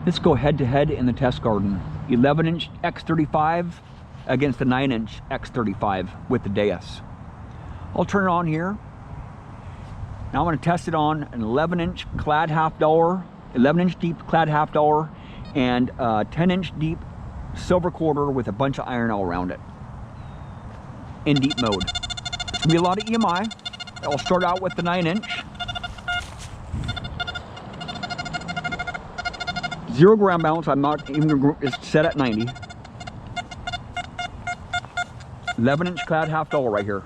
Let's go head to head in the test garden. 11-inch X35 against the 9-inch X35 with the Deus. I'll turn it on here. Now I'm going to test it on an 11-inch clad half dollar, 11-inch deep clad half dollar, and a 10-inch deep silver quarter with a bunch of iron all around it in deep mode. It's going to be a lot of EMI. I'll start out with the 9-inch. 0 ground bounce, I'm not even going to, it's set at 90. 11-inch clad half dollar right here.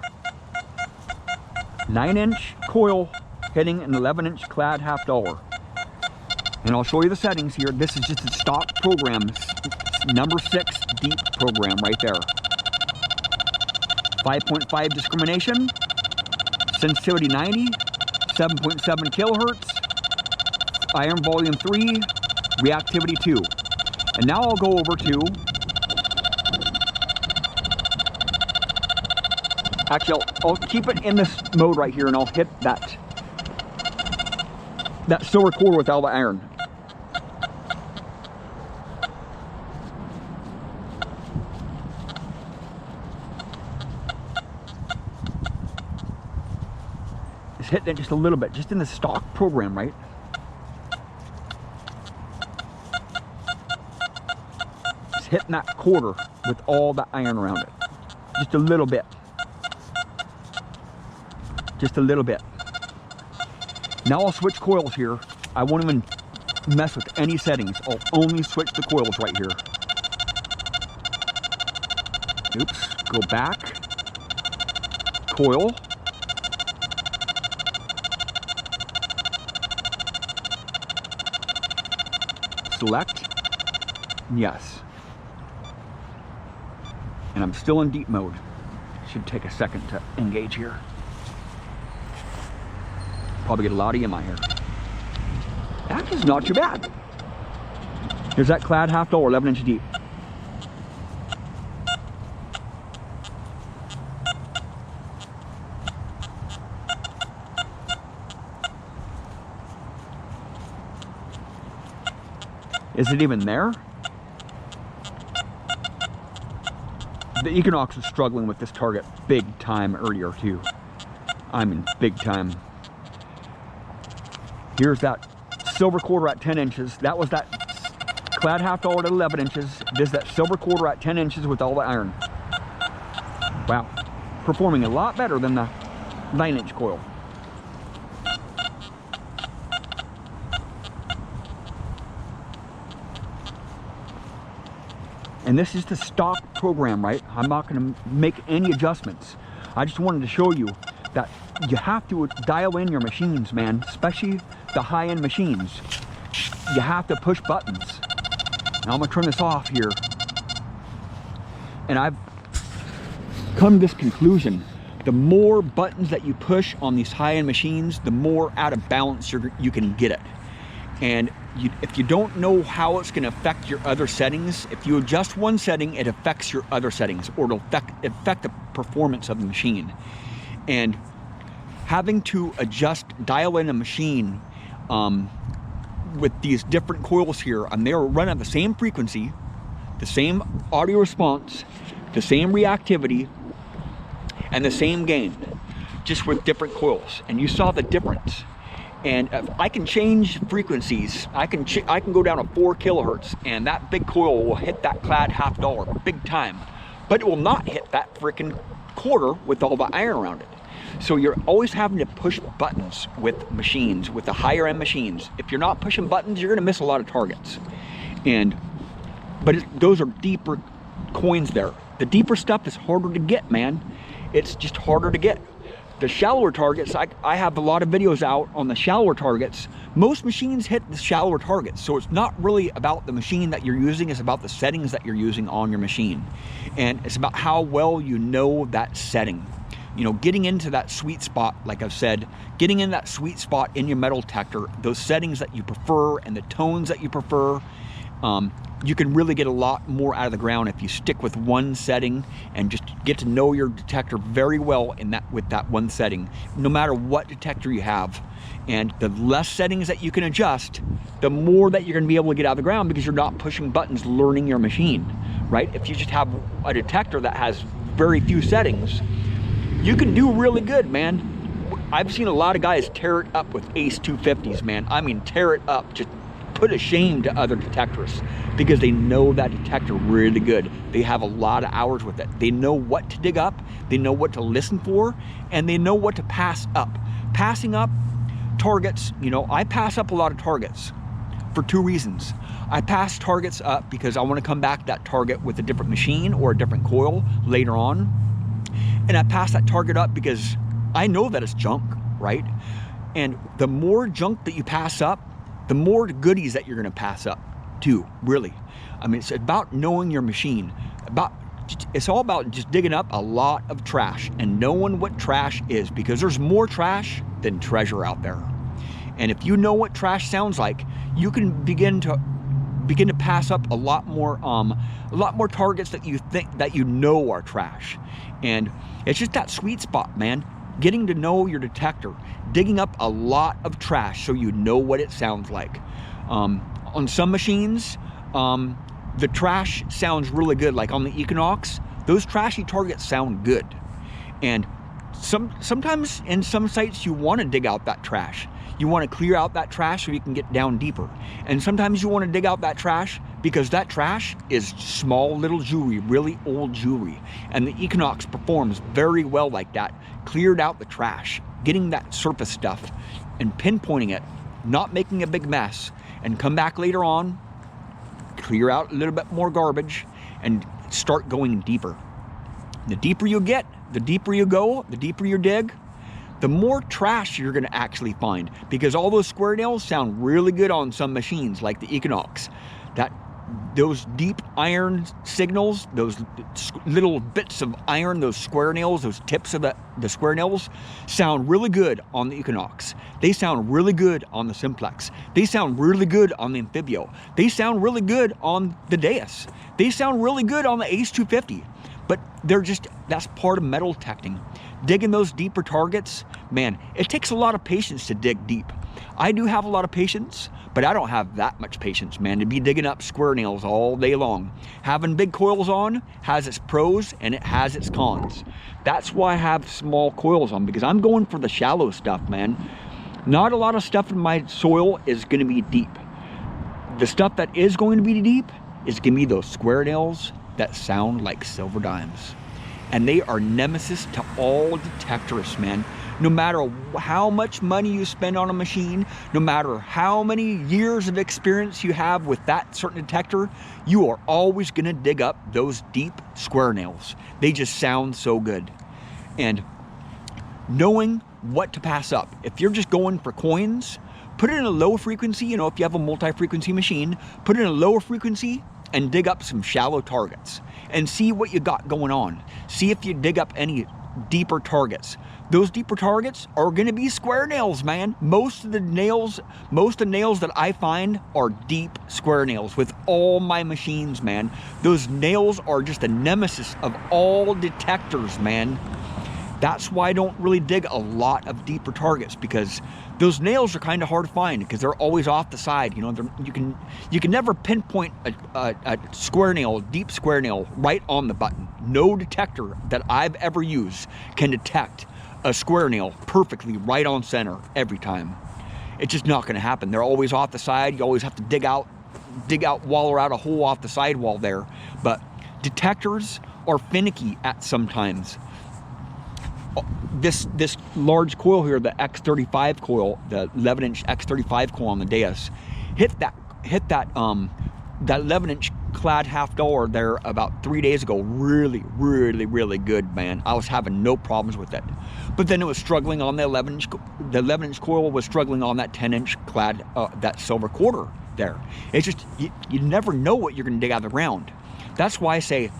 9-inch coil hitting an 11-inch clad half dollar. And I'll show you the settings here. This is just a stock program. Number 6 deep program right there. 5.5 discrimination. Sensitivity 90. 7.7 kilohertz. Iron volume 3. Reactivity 2. And now I'll go over to, actually I'll keep it in this mode right here, and I'll hit that silver core with all the iron. Just hitting it just a little bit, just in the stock program, right? Hitting that quarter with all the iron around it. Just a little bit. Just a little bit. Now I'll switch coils here. I won't even mess with any settings. I'll only switch the coils right here. Oops. Go back. Coil. Select. Yes. And I'm still in deep mode. Should take a second to engage here. Probably get a lot of EMI here. That is not too bad. Here's that clad half dollar, 11-inch deep. Is it even there? The Equinox was struggling with this target big time earlier too. I mean big time. Here's that silver quarter at 10 inches. That was that clad half dollar at 11 inches. This is that silver quarter at 10 inches with all the iron. Wow. Performing a lot better than the 9-inch coil. And this is the stock program, right? I'm not going to make any adjustments. I just wanted to show you that you have to dial in your machines, man, especially the high-end machines. You have to push buttons. Now I'm going to turn this off here. And I've come to this conclusion. The more buttons that you push on these high-end machines, the more out of balance you can get it. And if you don't know how it's going to affect your other settings, if you adjust one setting, it affects your other settings, or it'll affect the performance of the machine. And having to dial in a machine with these different coils here, and they're running at the same frequency, the same audio response, the same reactivity, and the same gain, just with different coils. And you saw the difference. And if I can change frequencies, I can go down to 4 kilohertz, and that big coil will hit that clad half dollar big time, but it will not hit that freaking quarter with all the iron around it. So you're always having to push buttons with machines, with the higher end machines. If you're not pushing buttons, you're gonna miss a lot of targets. But those are deeper coins there. The deeper stuff is harder to get, man. It's just harder to get. The shallower targets, I have a lot of videos out on the shallower targets. Most machines hit the shallower targets, so it's not really about the machine that you're using, it's about the settings that you're using on your machine. And it's about how well you know that setting. You know, getting into that sweet spot, like I've said, getting in that sweet spot in your metal detector, those settings that you prefer and the tones that you prefer, you can really get a lot more out of the ground if you stick with one setting and just get to know your detector very well with that one setting, no matter what detector you have. And the less settings that you can adjust, the more that you're going to be able to get out of the ground, because you're not pushing buttons, learning your machine, right? If you just have a detector that has very few settings, you can do really good, man. I've seen a lot of guys tear it up with Ace 250s, man. I mean, tear it up, just put a shame to other detectors, because they know that detector really good. They have a lot of hours with it. They know what to dig up, they know what to listen for, and they know what to pass up. Passing up targets, you know, I pass up a lot of targets for two reasons. I pass targets up because I want to come back to that target with a different machine or a different coil later on. And I pass that target up because I know that it's junk, right? And the more junk that you pass up, the more goodies that you're going to pass up too, really. I mean, it's about knowing your machine. It's all about just digging up a lot of trash and knowing what trash is, because there's more trash than treasure out there. And if you know what trash sounds like, you can begin to pass up a lot more targets that you think that you know are trash. And it's just that sweet spot, man. Getting to know your detector, digging up a lot of trash so you know what it sounds like. On some machines, the trash sounds really good, like on the Equinox. Those trashy targets sound good. And sometimes in some sites you want to dig out that trash. You want to clear out that trash so you can get down deeper. And sometimes you want to dig out that trash because that trash is small little jewelry, really old jewelry. And the Equinox performs very well like that. Cleared out the trash, getting that surface stuff and pinpointing it, not making a big mess, and come back later on, clear out a little bit more garbage, and start going deeper. The deeper you get, the deeper you go, the deeper you dig, the more trash you're going to actually find, because all those square nails sound really good on some machines like the Equinox. Those deep iron signals, those little bits of iron, those square nails, those tips of the square nails sound really good on the Equinox. They sound really good on the Simplex. They sound really good on the Amphibio. They sound really good on the Deus. They sound really good on the Ace 250. But that's part of metal detecting. Digging those deeper targets, man, it takes a lot of patience to dig deep. I do have a lot of patience, but I don't have that much patience, man, to be digging up square nails all day long. Having big coils on has its pros and it has its cons. That's why I have small coils on, because I'm going for the shallow stuff, man. Not a lot of stuff in my soil is going to be deep. The stuff that is going to be deep is going to be those square nails that sound like silver dimes. And they are nemesis to all detectorists, man. No matter how much money you spend on a machine, no matter how many years of experience you have with that certain detector, you are always going to dig up those deep square nails. They just sound so good. And knowing what to pass up. If you're just going for coins, put it in a low frequency. You know, if you have a multi-frequency machine, put it in a lower frequency and dig up some shallow targets and see what you got going on. See if you dig up any deeper targets. Those deeper targets are going to be square nails, man. Most of the nails that I find are deep square nails with all my machines, man. Those nails are just a nemesis of all detectors, man. That's why I don't really dig a lot of deeper targets, because those nails are kind of hard to find because they're always off the side. You know, you can never pinpoint a square nail, deep square nail, right on the button. No detector that I've ever used can detect a square nail perfectly right on center every time. It's just not going to happen. They're always off the side. You always have to dig out, waller out a hole off the sidewall there. But detectors are finicky at sometimes. This large coil here, the X35 coil, the 11-inch X35 coil on the Deus, hit that 11-inch clad $50 there about 3 days ago. Really good, man. I was having no problems with it. But then it was struggling on the 11-inch. The 11-inch coil was struggling on that 10-inch clad, that silver quarter there. It's just, you never know what you're going to dig out of the ground. That's why I say,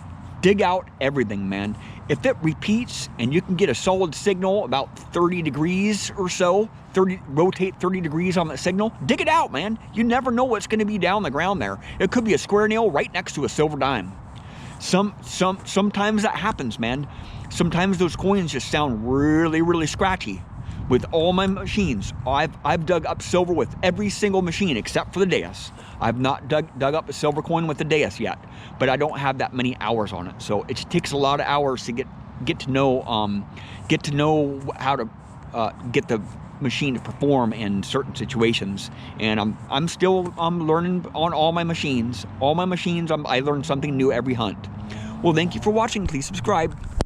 dig out everything, man. If it repeats and you can get a solid signal about 30 degrees or so, rotate 30 degrees on the signal, dig it out, man. You never know what's going to be down the ground there. It could be a square nail right next to a silver dime. Sometimes that happens, man. Sometimes those coins just sound really, really scratchy. With all my machines, I've dug up silver with every single machine except for the Deus. I've not dug up a silver coin with the Deus yet, but I don't have that many hours on it. So it takes a lot of hours to get to know how to get the machine to perform in certain situations. And I'm still learning on all my machines. All my machines, I learn something new every hunt. Well, thank you for watching. Please subscribe.